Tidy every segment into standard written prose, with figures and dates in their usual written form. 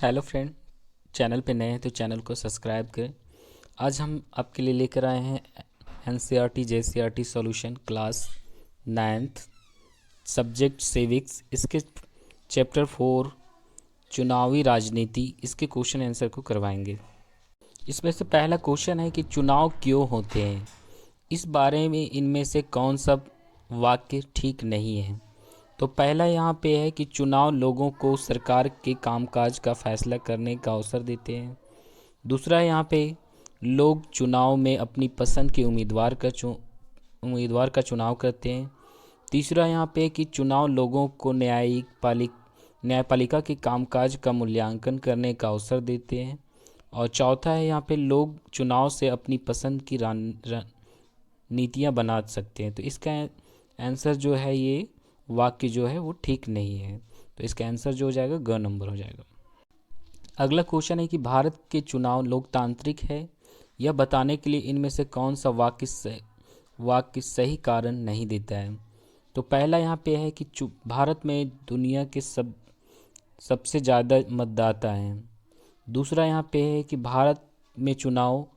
Hello friend, channel पे नए हैं तो चैनल को सब्सक्राइब करें। आज हम आपके लिए लेकर आए हैं NCERT JCERT solution class 9th subject civics. इसके चैप्टर 4 चुनावी राजनीति, इसके क्वेश्चन आंसर को करवाएंगे। इसमें से पहला क्वेश्चन है कि चुनाव क्यों होते हैं, इस बारे में इनमें से कौन सा वाक्य ठीक नहीं है। तो पहला यहाँ पे है कि चुनाव लोगों को सरकार के कामकाज का फैसला करने का अवसर देते हैं। दूसरा यहाँ पे लोग चुनाव में अपनी पसंद के उम्मीदवार का चुनाव करते हैं। तीसरा यहाँ पे कि चुनाव लोगों को न्यायपालिका के कामकाज का मूल्यांकन करने का अवसर देते हैं। और चौथा है यहाँ पे लोग चुनाव से अपनी पसंद की नीतियाँ बना सकते हैं। तो इसका आंसर जो है, ये वाक्य जो है वो ठीक नहीं है। तो इसका आंसर जो हो जाएगा ग नंबर हो जाएगा। अगला क्वेश्चन है कि भारत के चुनाव लोकतांत्रिक है, यह बताने के लिए इनमें से कौन सा वाक्य सही कारण नहीं देता है। तो पहला यहाँ पे है कि भारत में दुनिया के सबसे ज़्यादा मतदाता हैं। दूसरा यहाँ पे है कि भारत में चुनाव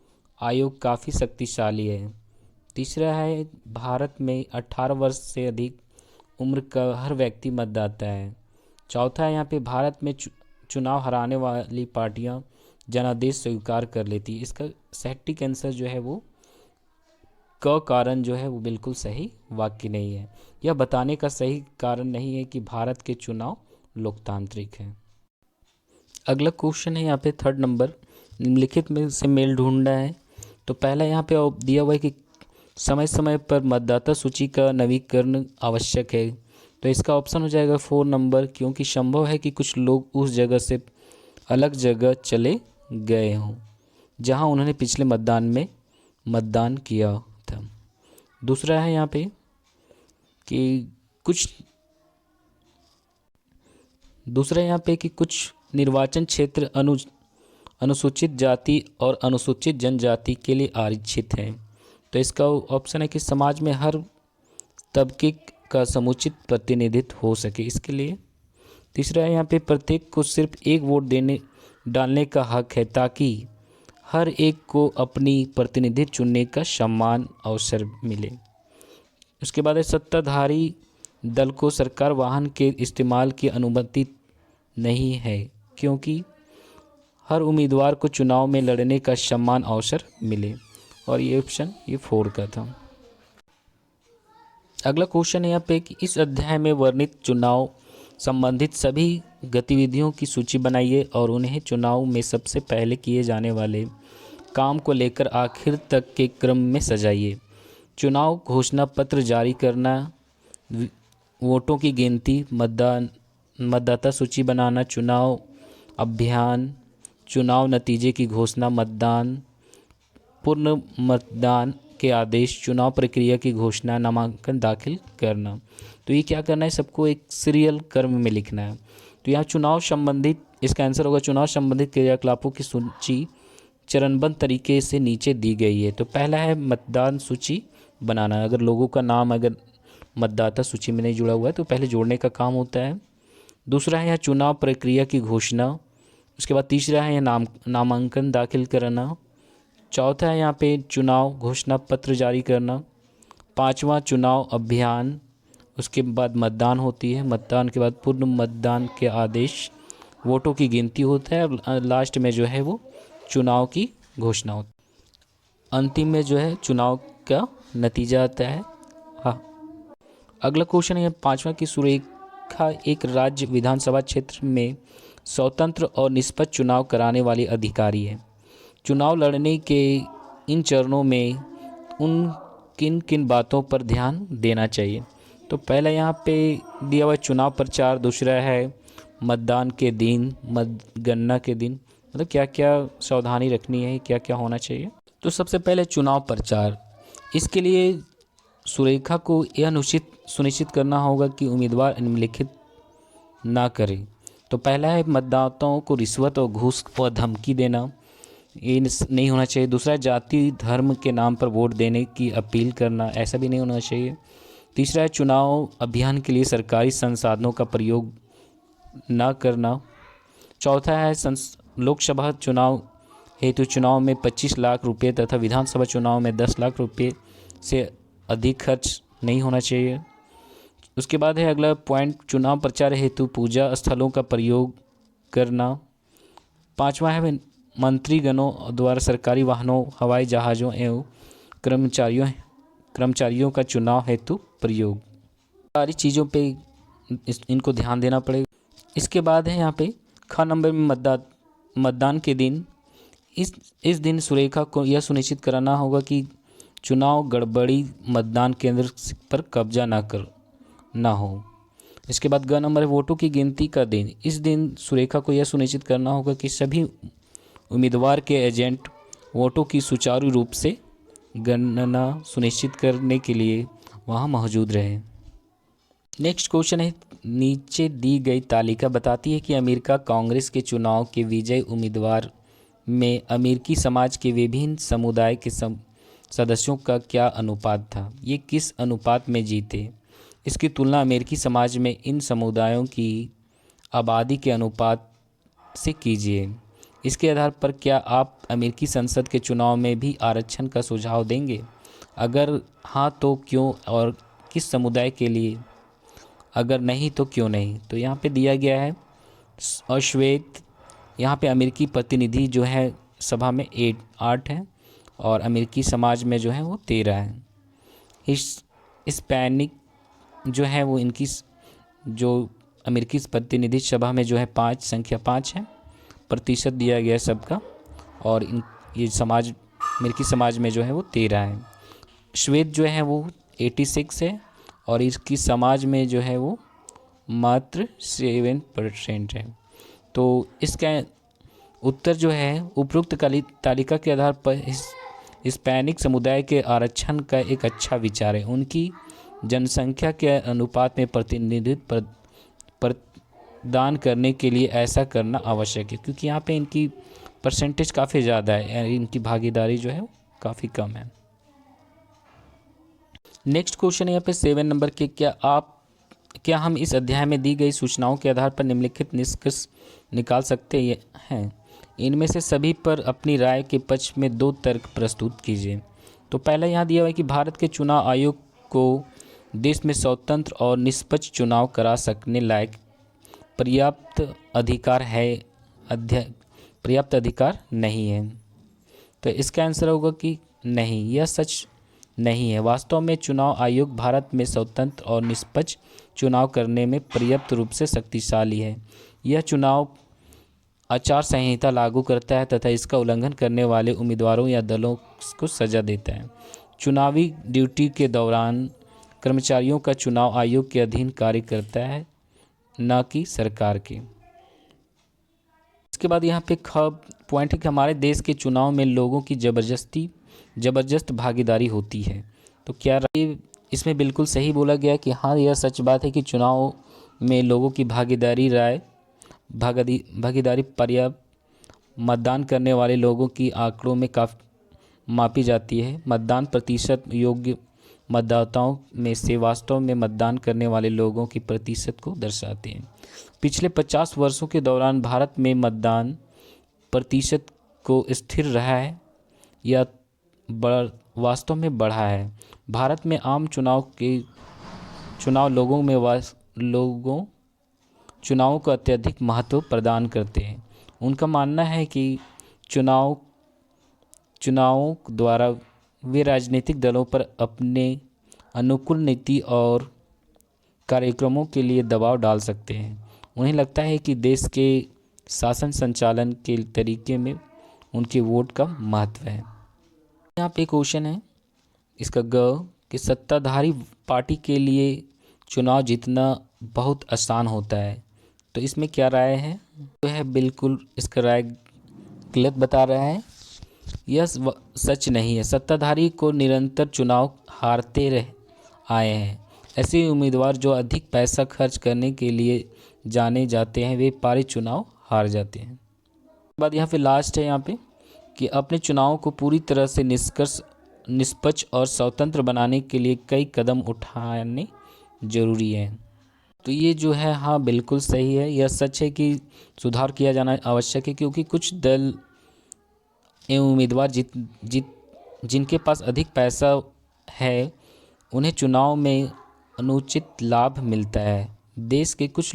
आयोग काफ़ी शक्तिशाली है। तीसरा है भारत में 18 वर्ष से अधिक उम्र का हर व्यक्ति मतदाता है। चौथा है यहाँ पे भारत में चुनाव हराने वाली पार्टियां जनादेश स्वीकार कर लेती है। इसका सटीक आंसर जो है वो क कारण जो है वो बिल्कुल सही वाक्य नहीं है। यह बताने का सही कारण नहीं है कि भारत के चुनाव लोकतांत्रिक हैं। अगला क्वेश्चन है यहाँ पे 3rd नंबर, निम्नलिखित में से मेल ढूंढना है। तो पहला यहाँ पे दिया हुआ है कि समय समय पर मतदाता सूची का नवीकरण आवश्यक है। तो इसका ऑप्शन हो जाएगा 4 नंबर, क्योंकि संभव है कि कुछ लोग उस जगह से अलग जगह चले गए हों जहां उन्होंने पिछले मतदान में मतदान किया था। दूसरा है यहाँ पे कि कुछ निर्वाचन क्षेत्र अनुसूचित जाति और अनुसूचित जनजाति के लिए आरक्षित हैं। तो इसका ऑप्शन है कि समाज में हर तबके का समुचित प्रतिनिधित्व हो सके, इसके लिए। तीसरा है यहाँ पे प्रत्येक को सिर्फ एक वोट डालने का हक है, ताकि हर एक को अपनी प्रतिनिधि चुनने का समान अवसर मिले। उसके बाद है सत्ताधारी दल को सरकार वाहन के इस्तेमाल की अनुमति नहीं है, क्योंकि हर उम्मीदवार को चुनाव में लड़ने का समान अवसर मिले। और ये ऑप्शन 4 का था। अगला क्वेश्चन है यहाँ पे कि इस अध्याय में वर्णित चुनाव संबंधित सभी गतिविधियों की सूची बनाइए और उन्हें चुनाव में सबसे पहले किए जाने वाले काम को लेकर आखिर तक के क्रम में सजाइए। चुनाव घोषणा पत्र जारी करना, वोटों की गिनती, मतदाता सूची बनाना, चुनाव अभियान, चुनाव नतीजे की घोषणा, मतदान, पूर्ण मतदान के आदेश, चुनाव प्रक्रिया की घोषणा, नामांकन दाखिल करना। तो ये क्या करना है, सबको एक सीरियल क्रम में लिखना है। तो यहाँ चुनाव संबंधित, इसका आंसर होगा चुनाव संबंधित क्रियाकलापों की सूची चरणबद्ध तरीके से नीचे दी गई है। तो पहला है मतदान सूची बनाना। अगर लोगों का नाम अगर मतदाता सूची में नहीं जुड़ा हुआ है तो पहले जोड़ने का काम होता है। दूसरा है यहाँ चुनाव प्रक्रिया की घोषणा। उसके बाद तीसरा है यहाँ नामांकन दाखिल करना। चौथा है यहाँ पे चुनाव घोषणा पत्र जारी करना। पांचवा चुनाव अभियान। उसके बाद मतदान होती है, मतदान के बाद पूर्ण मतदान के आदेश, वोटों की गिनती होता है और लास्ट में जो है वो चुनाव की घोषणा होती है। अंतिम में जो है चुनाव का नतीजा आता है। हाँ, अगला क्वेश्चन है 5वां की सुरेखा एक राज्य विधानसभा क्षेत्र में स्वतंत्र और निष्पक्ष चुनाव कराने वाली अधिकारी है। चुनाव लड़ने के इन चरणों में उन किन किन बातों पर ध्यान देना चाहिए। तो पहला यहाँ पे दिया हुआ चुनाव प्रचार। दूसरा है मतदान के दिन, मतगणना के दिन, मतलब क्या क्या सावधानी रखनी है, क्या क्या होना चाहिए। तो सबसे पहले चुनाव प्रचार, इसके लिए सुरेखा को यह सुनिश्चित करना होगा कि उम्मीदवार निम्नलिखित ना करें। तो पहला है मतदाताओं को रिश्वत और घूस व धमकी देना, ये नहीं होना चाहिए। दूसरा, जाति धर्म के नाम पर वोट देने की अपील करना, ऐसा भी नहीं होना चाहिए। तीसरा है चुनाव अभियान के लिए सरकारी संसाधनों का प्रयोग न करना। चौथा है लोकसभा चुनाव हेतु चुनाव में 25 लाख रुपये तथा विधानसभा चुनाव में 10 लाख रुपये से अधिक खर्च नहीं होना चाहिए। उसके बाद है अगला पॉइंट, चुनाव प्रचार हेतु पूजा स्थलों का प्रयोग करना। पांचवा है मंत्रीगणों द्वारा सरकारी वाहनों, हवाई जहाज़ों एवं कर्मचारियों का चुनाव हेतु प्रयोग। सारी चीज़ों पे इनको ध्यान देना पड़ेगा। इसके बाद है यहाँ पे ख नंबर में मतदान के दिन इस दिन सुरेखा को यह सुनिश्चित कराना होगा कि चुनाव गड़बड़ी मतदान केंद्र पर कब्जा ना हो। इसके बाद ग नंबर है वोटों की गिनती का दिन। इस दिन सुरेखा को यह सुनिश्चित करना होगा कि सभी उम्मीदवार के एजेंट वोटों की सुचारू रूप से गणना सुनिश्चित करने के लिए वहां मौजूद रहे। नेक्स्ट क्वेश्चन है, नीचे दी गई तालिका बताती है कि अमेरिका कांग्रेस के चुनाव के विजयी उम्मीदवार में अमेरिकी समाज के विभिन्न समुदाय के सदस्यों का क्या अनुपात था। ये किस अनुपात में जीते। इसकी तुलना अमेरिकी समाज में इन समुदायों की आबादी के अनुपात से कीजिए। इसके आधार पर क्या आप अमेरिकी संसद के चुनाव में भी आरक्षण का सुझाव देंगे? अगर हाँ तो क्यों और किस समुदाय के लिए? अगर नहीं तो क्यों नहीं? तो यहाँ पे दिया गया है अश्वेत। यहाँ पे अमेरिकी प्रतिनिधि जो है सभा में 8 है और अमेरिकी समाज में जो है वो 13 है। हिस्पैनिक जो है वो इनकी जो अमेरिकी प्रतिनिधि सभा में जो है 5 संख्या 5 है, प्रतिशत दिया गया है सबका, और ये समाज अमेरिकी समाज में जो है वो 13 है। श्वेत जो है वो 86 है और इसकी समाज में जो है वो मात्र 7% है। तो इसका उत्तर जो है उपरोक्त तालिका के आधार पर हिस्पैनिक समुदाय के आरक्षण का एक अच्छा विचार है। उनकी जनसंख्या के अनुपात में प्रतिनिधित्व प्रदान करने के लिए ऐसा करना आवश्यक है, क्योंकि यहाँ पे इनकी परसेंटेज काफ़ी ज़्यादा है, इनकी भागीदारी जो है वो काफ़ी कम है। नेक्स्ट क्वेश्चन है यहाँ पे 7 नंबर के, क्या हम इस अध्याय में दी गई सूचनाओं के आधार पर निम्नलिखित निष्कर्ष निकाल सकते हैं। इनमें से सभी पर अपनी राय के पक्ष में 2 तर्क प्रस्तुत कीजिए। तो पहला यहाँ दिया हुआ है कि भारत के चुनाव आयोग को देश में स्वतंत्र और निष्पक्ष चुनाव करा सकने लायक पर्याप्त अधिकार नहीं है। तो इसका आंसर होगा कि नहीं, यह सच नहीं है। वास्तव में चुनाव आयोग भारत में स्वतंत्र और निष्पक्ष चुनाव करने में पर्याप्त रूप से शक्तिशाली है। यह चुनाव आचार संहिता लागू करता है तथा इसका उल्लंघन करने वाले उम्मीदवारों या दलों को सजा देता है। चुनावी ड्यूटी के दौरान कर्मचारियों का चुनाव आयोग के अधीन कार्य करता है, न कि सरकार के। इसके बाद यहाँ पे पॉइंट है कि हमारे देश के चुनाव में लोगों की ज़बरदस्त भागीदारी होती है। तो क्या इसमें बिल्कुल सही बोला गया कि हाँ, यह सच बात है कि चुनाव में लोगों की भागीदारी पर्याप्त मतदान करने वाले लोगों की आंकड़ों में मापी जाती है। मतदान प्रतिशत योग्य मतदाताओं में से वास्तव में मतदान करने वाले लोगों की प्रतिशत को दर्शाते हैं। पिछले 50 वर्षों के दौरान भारत में मतदान प्रतिशत को स्थिर रहा है या वास्तव में बढ़ा है। भारत में आम चुनाव लोगों चुनावों को अत्यधिक महत्व प्रदान करते हैं। उनका मानना है कि चुनावों द्वारा वे राजनीतिक दलों पर अपने अनुकूल नीति और कार्यक्रमों के लिए दबाव डाल सकते हैं। उन्हें लगता है कि देश के शासन संचालन के तरीके में उनके वोट का महत्व है। यहाँ पे क्वेश्चन है इसका कि सत्ताधारी पार्टी के लिए चुनाव जीतना बहुत आसान होता है। तो इसमें क्या राय है? तो है बिल्कुल इसका राय गलत बता रहा है। यह सच नहीं है। सत्ताधारी को निरंतर चुनाव हारते आए हैं। ऐसे उम्मीदवार जो अधिक पैसा खर्च करने के लिए जाने जाते हैं वे पारी चुनाव हार जाते हैं। बाद यहाँ पे लास्ट है यहाँ पे कि अपने चुनाव को पूरी तरह से निष्पक्ष और स्वतंत्र बनाने के लिए कई कदम उठाने जरूरी है। तो ये जो है हाँ बिल्कुल सही है। यह सच है कि सुधार किया जाना आवश्यक है, क्योंकि कुछ दल एवं उम्मीदवार जिनके पास अधिक पैसा है उन्हें चुनाव में अनुचित लाभ मिलता है। देश के कुछ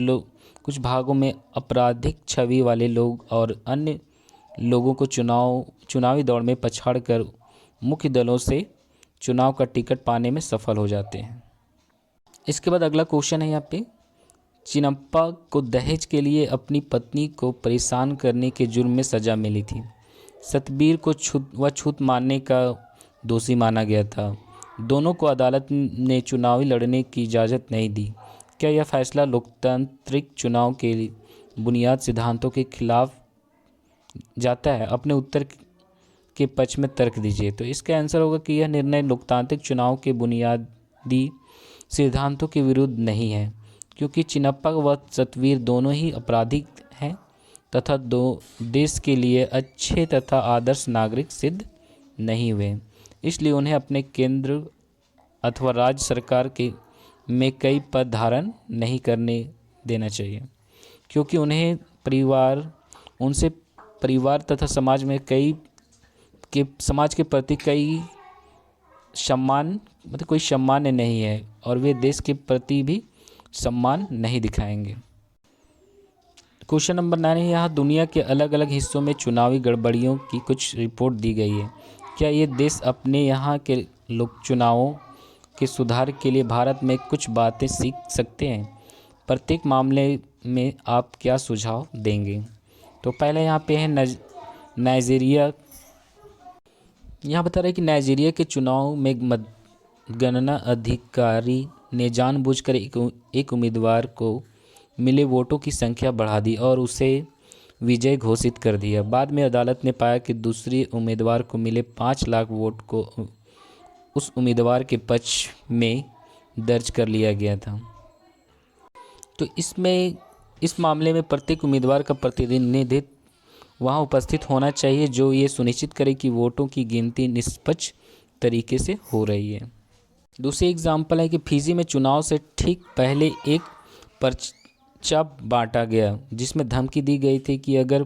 भागों में आपराधिक छवि वाले लोग और अन्य लोगों को चुनावी दौड़ में पछाड़कर मुख्य दलों से चुनाव का टिकट पाने में सफल हो जाते हैं। इसके बाद अगला क्वेश्चन है यहाँ पे, चिनप्पा को दहेज के लिए अपनी पत्नी को परेशान करने के जुर्म में सजा मिली थी। सतबीर को छूत मारने का दोषी माना गया था। दोनों को अदालत ने चुनावी लड़ने की इजाज़त नहीं दी। क्या यह फैसला लोकतांत्रिक चुनाव के बुनियाद सिद्धांतों के खिलाफ जाता है? अपने उत्तर के पक्ष में तर्क दीजिए। तो इसका आंसर होगा कि यह निर्णय लोकतांत्रिक चुनाव के बुनियादी सिद्धांतों के विरुद्ध नहीं है, क्योंकि चिनप्पा व सतवीर दोनों ही अपराधी हैं तथा देश के लिए अच्छे तथा आदर्श नागरिक सिद्ध नहीं हुए। इसलिए उन्हें अपने केंद्र अथवा राज्य सरकार के में कई पद धारण नहीं करने देना चाहिए, क्योंकि उन्हें उनसे परिवार तथा समाज के प्रति कोई सम्मान नहीं है और वे देश के प्रति भी सम्मान नहीं दिखाएंगे। क्वेश्चन नंबर 9 है, यहाँ दुनिया के अलग अलग हिस्सों में चुनावी गड़बड़ियों की कुछ रिपोर्ट दी गई है। क्या ये देश अपने यहाँ के लोक चुनावों के सुधार के लिए भारत में कुछ बातें सीख सकते हैं? प्रत्येक मामले में आप क्या सुझाव देंगे? तो पहले यहाँ पे है नाइजीरिया। यहाँ बता रहा है कि नाइजीरिया के चुनाव में मतगणना अधिकारी ने जानबूझकर एक उम्मीदवार को मिले वोटों की संख्या बढ़ा दी और उसे विजय घोषित कर दिया। बाद में अदालत ने पाया कि दूसरे उम्मीदवार को मिले 5 लाख वोट को उस उम्मीदवार के पक्ष में दर्ज कर लिया गया था। तो इस मामले में प्रत्येक उम्मीदवार का प्रतिनिधित्व वहां उपस्थित होना चाहिए, जो ये सुनिश्चित करे कि वोटों की गिनती निष्पक्ष तरीके से हो रही है। दूसरी एग्जाम्पल है कि फिजी में चुनाव से ठीक पहले एक पर्चा बांटा गया जिसमें धमकी दी गई थी कि अगर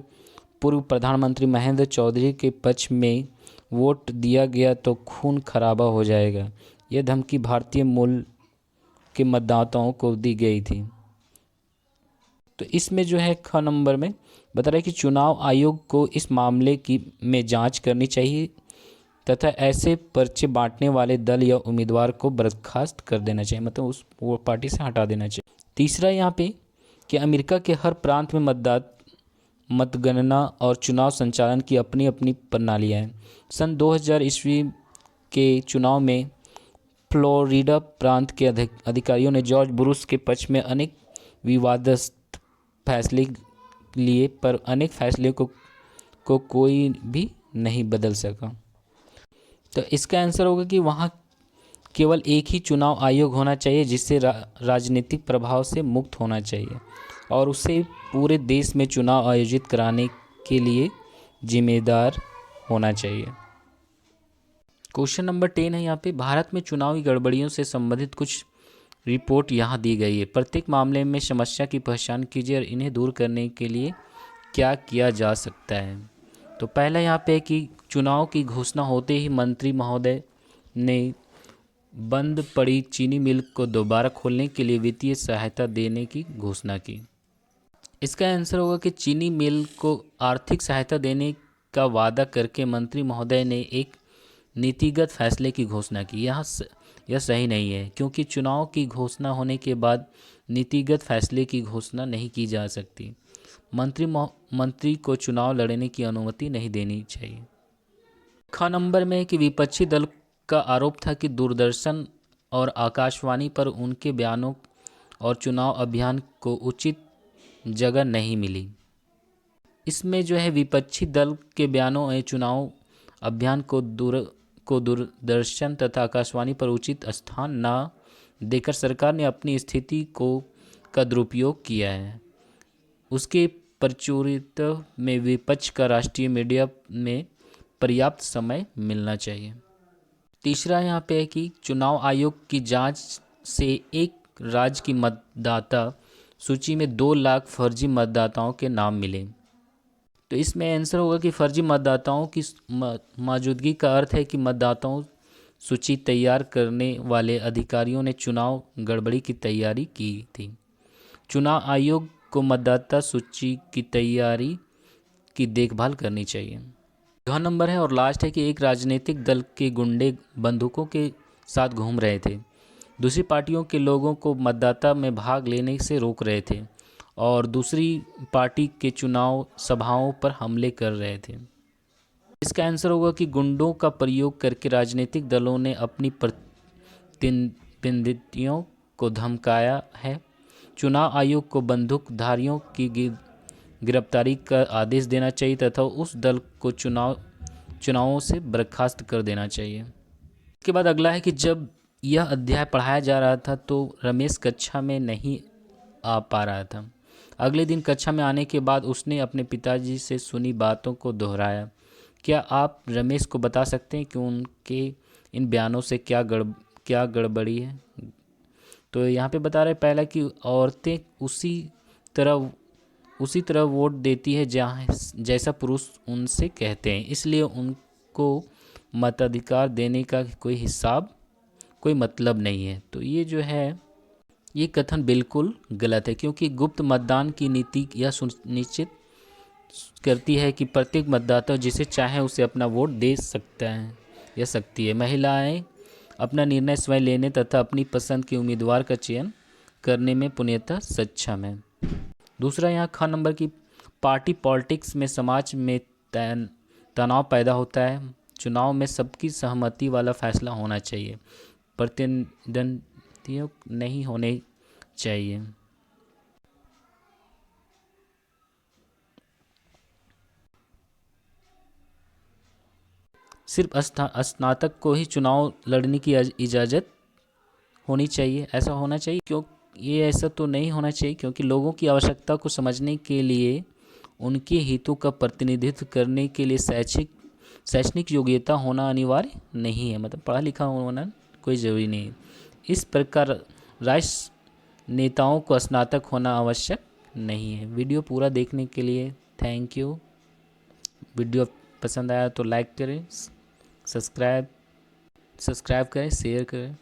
पूर्व प्रधानमंत्री महेंद्र चौधरी के पक्ष में वोट दिया गया तो खून खराबा हो जाएगा। यह धमकी भारतीय मूल के मतदाताओं को दी गई थी। तो इसमें जो है ख नंबर में बता रहा है कि चुनाव आयोग को इस मामले में जांच करनी चाहिए तथा ऐसे पर्चे बांटने वाले दल या उम्मीदवार को बर्खास्त कर देना चाहिए, मतलब उस पार्टी से हटा देना चाहिए। तीसरा यहाँ पे कि अमेरिका के हर प्रांत में मतगणना और चुनाव संचालन की अपनी अपनी प्रणालियाँ हैं। सन 2000 ईस्वी के चुनाव में फ्लोरिडा प्रांत के अधिकारियों ने जॉर्ज बुश के पक्ष में अनेक विवादास्पद फैसले लिए, पर अनेक फैसले को कोई भी नहीं बदल सका। तो इसका आंसर होगा कि वहाँ केवल एक ही चुनाव आयोग होना चाहिए जिससे राजनीतिक प्रभाव से मुक्त होना चाहिए और उसे पूरे देश में चुनाव आयोजित कराने के लिए जिम्मेदार होना चाहिए। क्वेश्चन नंबर 10 है यहाँ पे, भारत में चुनावी गड़बड़ियों से संबंधित कुछ रिपोर्ट यहाँ दी गई है। प्रत्येक मामले में समस्या की पहचान कीजिए और इन्हें दूर करने के लिए क्या किया जा सकता है। तो पहला यहाँ पे कि चुनाव की घोषणा होते ही मंत्री महोदय ने बंद पड़ी चीनी मिल को दोबारा खोलने के लिए वित्तीय सहायता देने की घोषणा की। इसका आंसर होगा कि चीनी मिल को आर्थिक सहायता देने का वादा करके मंत्री महोदय ने एक नीतिगत फैसले की घोषणा की। यह सही नहीं है, क्योंकि चुनाव की घोषणा होने के बाद नीतिगत फैसले की घोषणा नहीं की जा सकती। मंत्री को चुनाव लड़ने की अनुमति नहीं देनी चाहिए। ख नंबर में कि विपक्षी दल का आरोप था कि दूरदर्शन और आकाशवाणी पर उनके बयानों और चुनाव अभियान को उचित जगह नहीं मिली। इसमें जो है विपक्षी दल के बयानों और चुनाव अभियान को दूरदर्शन तथा आकाशवाणी पर उचित स्थान न देकर सरकार ने अपनी स्थिति का दुरुपयोग किया है। उसके प्रचुरित में विपक्ष का राष्ट्रीय मीडिया में पर्याप्त समय मिलना चाहिए। तीसरा यहाँ पे है कि चुनाव आयोग की जांच से एक राज्य की मतदाता सूची में 2 लाख फर्जी मतदाताओं के नाम मिले। तो इसमें आंसर होगा कि फर्जी मतदाताओं की मौजूदगी का अर्थ है कि मतदाताओं सूची तैयार करने वाले अधिकारियों ने चुनाव गड़बड़ी की तैयारी की थी। चुनाव आयोग को मतदाता सूची की तैयारी की देखभाल करनी चाहिए। 2 नंबर है और लास्ट है कि एक राजनीतिक दल के गुंडे बंदूकों के साथ घूम रहे थे, दूसरी पार्टियों के लोगों को मतदाता में भाग लेने से रोक रहे थे और दूसरी पार्टी के चुनाव सभाओं पर हमले कर रहे थे। इसका आंसर होगा कि गुंडों का प्रयोग करके राजनीतिक दलों ने अपनी प्रतिद्वंदियों को धमकाया है। चुनाव आयोग को बंदूकधारियों की गिरफ्तारी का आदेश देना चाहिए तथा उस दल को चुनावों से बर्खास्त कर देना चाहिए। इसके बाद अगला है कि जब यह अध्याय पढ़ाया जा रहा था तो रमेश कक्षा में नहीं आ पा रहा था। अगले दिन कक्षा में आने के बाद उसने अपने पिताजी से सुनी बातों को दोहराया। क्या आप रमेश को बता सकते हैं कि उनके इन बयानों से क्या गड़बड़ी है? तो यहाँ पे बता रहे पहला कि औरतें उसी तरह वोट देती है जैसा पुरुष उनसे कहते हैं, इसलिए उनको मताधिकार देने का कोई मतलब नहीं है। तो ये जो है ये कथन बिल्कुल गलत है, क्योंकि गुप्त मतदान की नीति यह सुनिश्चित करती है कि प्रत्येक मतदाता जिसे चाहे उसे अपना वोट दे सकता है या सकती है। महिलाएं अपना निर्णय स्वयं लेने तथा अपनी पसंद के उम्मीदवार का चयन करने में पूर्णतः सक्षम है। दूसरा यहाँ ख नंबर की पार्टी पॉलिटिक्स में समाज में तनाव पैदा होता है। चुनाव में सबकी सहमति वाला फैसला होना चाहिए, प्रतिद्वंदियों नहीं होने चाहिए। सिर्फ स्नातक को ही चुनाव लड़ने की इजाज़त होनी चाहिए, ऐसा होना चाहिए क्यों? ये ऐसा तो नहीं होना चाहिए, क्योंकि लोगों की आवश्यकता को समझने के लिए उनके हितों का प्रतिनिधित्व करने के लिए शैक्षणिक योग्यता होना अनिवार्य नहीं है, मतलब पढ़ा लिखा होना कोई ज़रूरी नहीं है। इस प्रकार राष्ट्र नेताओं को स्नातक होना आवश्यक नहीं है। वीडियो पूरा देखने के लिए थैंक यू। वीडियो पसंद आया तो लाइक करें, सब्सक्राइब करें, शेयर करें।